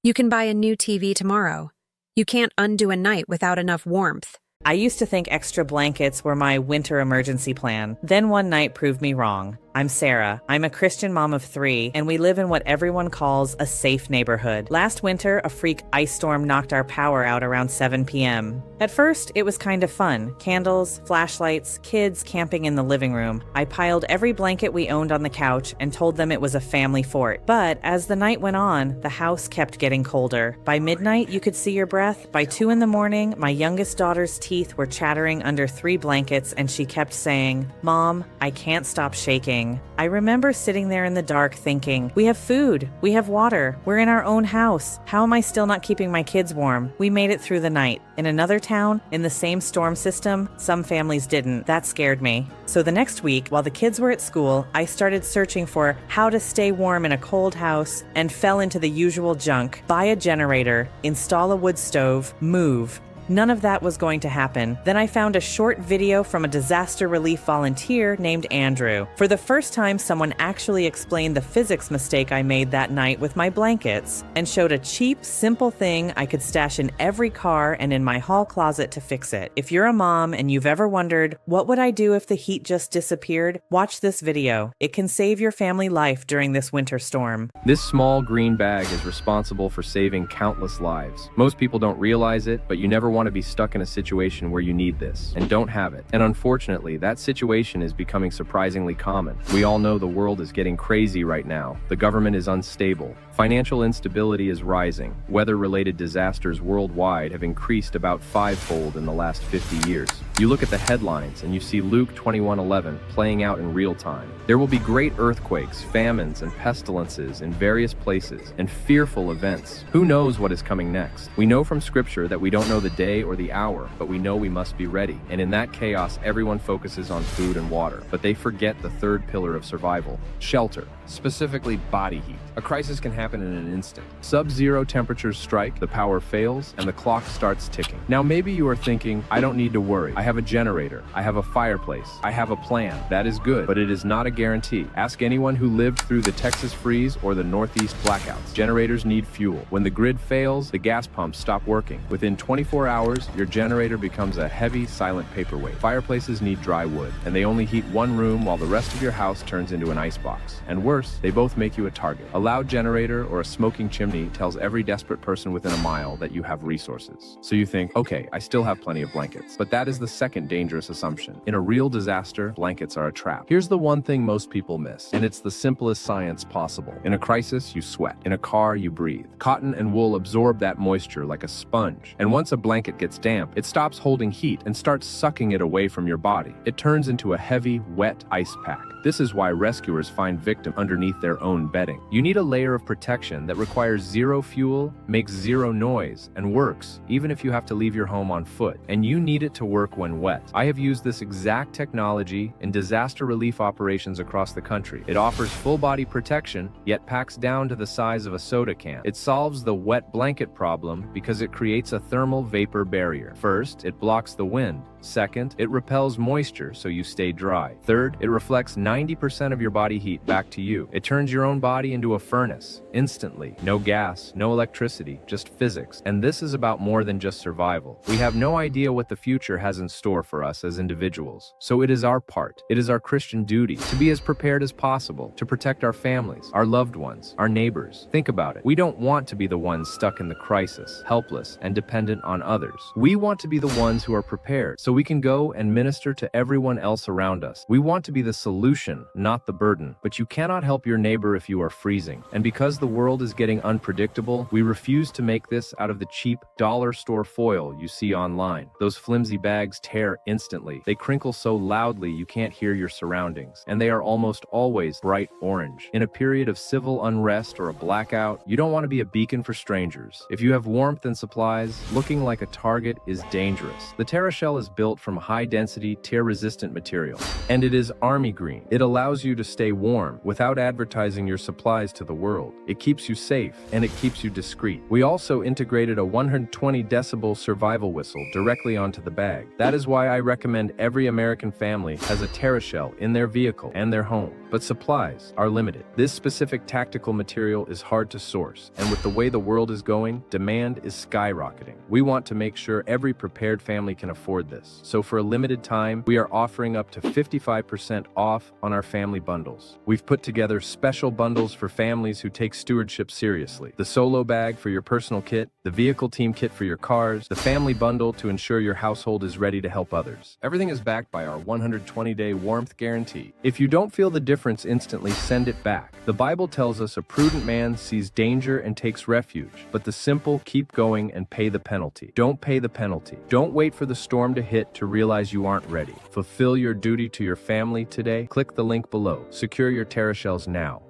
You can buy a new TV tomorrow. You can't undo a night without enough warmth. I used to think extra blankets were my winter emergency plan. Then one night proved me wrong. I'm Sarah. I'm a Christian mom of 3, and we live in what everyone calls a safe neighborhood. Last winter, a freak ice storm knocked our power out around 7 p.m. At first, it was kind of fun. Candles, flashlights, kids camping in the living room. I piled every blanket we owned on the couch and told them it was a family fort. But as the night went on, the house kept getting colder. By midnight, you could see your breath. By 2 in the morning, my youngest daughter's teeth were chattering under 3 blankets, and she kept saying, "Mom, I can't stop shaking." I remember sitting there in the dark thinking, we have food, we have water, we're in our own house. How am I still not keeping my kids warm? We made it through the night. In another town, in the same storm system, some families didn't. That scared me. So the next week, while the kids were at school, I started searching for how to stay warm in a cold house and fell into the usual junk. Buy a generator, install a wood stove, move. None of that was going to happen. Then I found a short video from a disaster relief volunteer named Andrew. For the first time, someone actually explained the physics mistake I made that night with my blankets and showed a cheap, simple thing I could stash in every car and in my hall closet to fix it. If you're a mom and you've ever wondered, what would I do if the heat just disappeared? Watch this video. It can save your family life during this winter storm. This small green bag is responsible for saving countless lives. Most people don't realize it, but you never want to be stuck in a situation where you need this and don't have it. And unfortunately, that situation is becoming surprisingly common. We all know the world is getting crazy right now. The government is unstable. Financial instability is rising. Weather-related disasters worldwide have increased about 5-fold in the last 50 years. You look at the headlines and you see Luke 21:11 playing out in real time. There will be great earthquakes, famines, and pestilences in various places, and fearful events. Who knows what is coming next? We know from Scripture that we don't know the day or the hour, but we know we must be ready. And in that chaos, everyone focuses on food and water, but they forget the third pillar of survival: shelter, specifically body heat. A crisis can happen in an instant. Sub-zero temperatures strike, the power fails, and the clock starts ticking. Now maybe you are thinking, I don't need to worry. I have a generator. I have a fireplace. I have a plan. That is good, but it is not a guarantee. Ask anyone who lived through the Texas freeze or the Northeast blackouts. Generators need fuel. When the grid fails, the gas pumps stop working. Within 24 hours, your generator becomes a heavy, silent paperweight. Fireplaces need dry wood, and they only heat one room while the rest of your house turns into an icebox. And worse, they both make you a target. A loud generator or a smoking chimney tells every desperate person within a mile that you have resources. So you think, okay, I still have plenty of blankets. But that is the second dangerous assumption. In a real disaster, blankets are a trap. Here's the one thing most people miss, and it's the simplest science possible. In a crisis, you sweat. In a car, you breathe. Cotton and wool absorb that moisture like a sponge. And once a blanket gets damp, it stops holding heat and starts sucking it away from your body. It turns into a heavy, wet ice pack. This is why rescuers find victims underneath their own bedding. You need a layer of protection that requires zero fuel, makes zero noise, and works even if you have to leave your home on foot. And you need it to work when wet. I have used this exact technology in disaster relief operations across the country. It offers full-body protection, yet packs down to the size of a soda can. It solves the wet blanket problem because it creates a thermal vapor barrier. First, it blocks the wind. Second, it repels moisture so you stay dry. Third, it reflects 90% of your body heat back to you. It turns your own body into a furnace, instantly. No gas, no electricity, just physics. And this is about more than just survival. We have no idea what the future has in store for us as individuals. So it is our part, it is our Christian duty to be as prepared as possible, to protect our families, our loved ones, our neighbors. Think about it. We don't want to be the ones stuck in the crisis, helpless and dependent on others. We want to be the ones who are prepared, so we can go and minister to everyone else around us. We want to be the solution, not the burden. But you cannot help your neighbor if you are freezing. And because the world is getting unpredictable, we refuse to make this out of the cheap dollar store foil you see online. Those flimsy bags tear instantly. They crinkle so loudly you can't hear your surroundings. And they are almost always bright orange. In a period of civil unrest or a blackout, you don't want to be a beacon for strangers. If you have warmth and supplies, looking like a target is dangerous. The TerraShell is built from high-density, tear-resistant material, and it is army green. It allows you to stay warm without without advertising your supplies to the world. It keeps you safe, and it keeps you discreet. We also integrated a 120 decibel survival whistle directly onto the bag. That is why I recommend every American family has a TerraShell in their vehicle and their home. But supplies are limited. This specific tactical material is hard to source, and with the way the world is going, demand is skyrocketing. We want to make sure every prepared family can afford this. So for a limited time, we are offering up to 55% off on our family bundles. We've put together special bundles for families who take stewardship seriously. The solo bag for your personal kit, the vehicle team kit for your cars, the family bundle to ensure your household is ready to help others. Everything is backed by our 120-day warmth guarantee. If you don't feel the difference instantly, send it back. The Bible tells us a prudent man sees danger and takes refuge, but the simple keep going and pay the penalty. Don't pay the penalty. Don't wait for the storm to hit to realize you aren't ready. Fulfill your duty to your family today. Click the link below. Secure your TerraShells now.